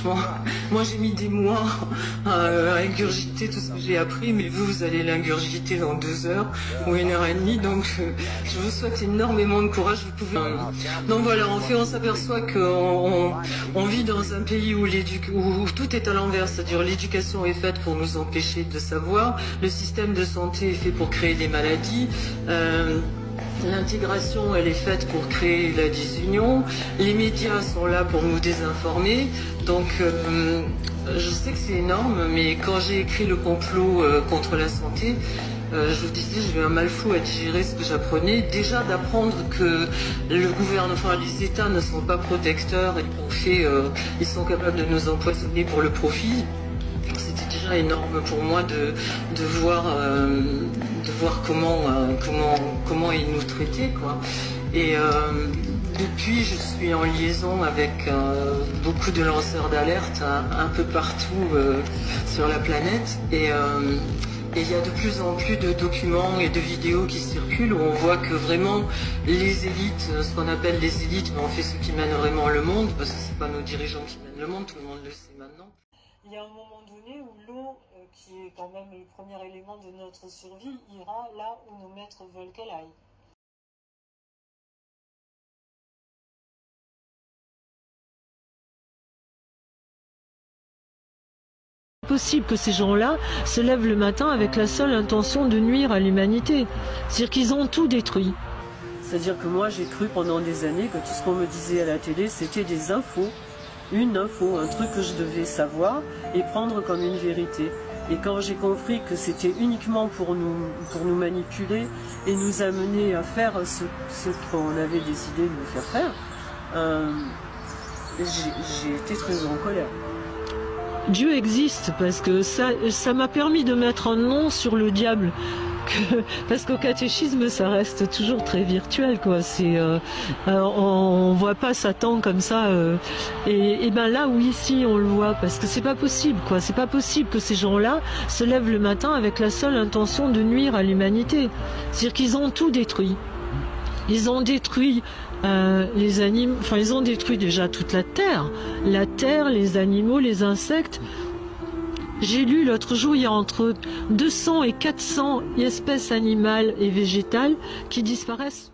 Moi j'ai mis des mois à ingurgiter tout ce que j'ai appris, mais vous allez l'ingurgiter en 2 heures ou 1 heure et demie, donc je vous souhaite énormément de courage. Vous pouvez... Donc voilà, en fait on s'aperçoit qu'on vit dans un pays où tout est à l'envers, c'est-à-dire l'éducation est faite pour nous empêcher de savoir, le système de santé est fait pour créer des maladies, l'intégration, elle est faite pour créer la désunion. Les médias sont là pour nous désinformer. Donc, je sais que c'est énorme, mais quand j'ai écrit le complot contre la santé, je vous disais, j'avais un mal fou à digérer ce que j'apprenais. Déjà d'apprendre que le gouvernement, enfin les États ne sont pas protecteurs et qu'en fait, ils sont capables de nous empoisonner pour le profit. C'était déjà énorme pour moi de voir comment ils nous traitaient, quoi. Et depuis, je suis en liaison avec beaucoup de lanceurs d'alerte un peu partout sur la planète. Et il y a de plus en plus de documents et de vidéos qui circulent où on voit que vraiment les élites, ce qu'on appelle les élites, mais on fait ceux qui mènent vraiment le monde, parce que c'est pas nos dirigeants qui mènent le monde, tout le monde le sait maintenant. Il y a un moment donné où l'eau, qui est quand même le premier élément de notre survie, ira là où nos maîtres veulent qu'elle aille. Possible que ces gens-là se lèvent le matin avec la seule intention de nuire à l'humanité. C'est-à-dire qu'ils ont tout détruit. C'est-à-dire que moi j'ai cru pendant des années que tout ce qu'on me disait à la télé c'était des infos, une info, un truc que je devais savoir et prendre comme une vérité. Et quand j'ai compris que c'était uniquement pour nous manipuler et nous amener à faire ce qu'on avait décidé de nous faire faire, j'ai été très en colère. Dieu existe parce que ça m'a permis de mettre un nom sur le diable. Parce qu'au catéchisme, ça reste toujours très virtuel, quoi. On voit pas Satan comme ça. Et ben là, oui, si, on le voit, parce que c'est pas possible, quoi. C'est pas possible que ces gens-là se lèvent le matin avec la seule intention de nuire à l'humanité. C'est-à-dire qu'ils ont tout détruit. Ils ont détruit les animaux, enfin ils ont détruit déjà toute la terre, les animaux, les insectes. J'ai lu l'autre jour, il y a entre 200 et 400 espèces animales et végétales qui disparaissent.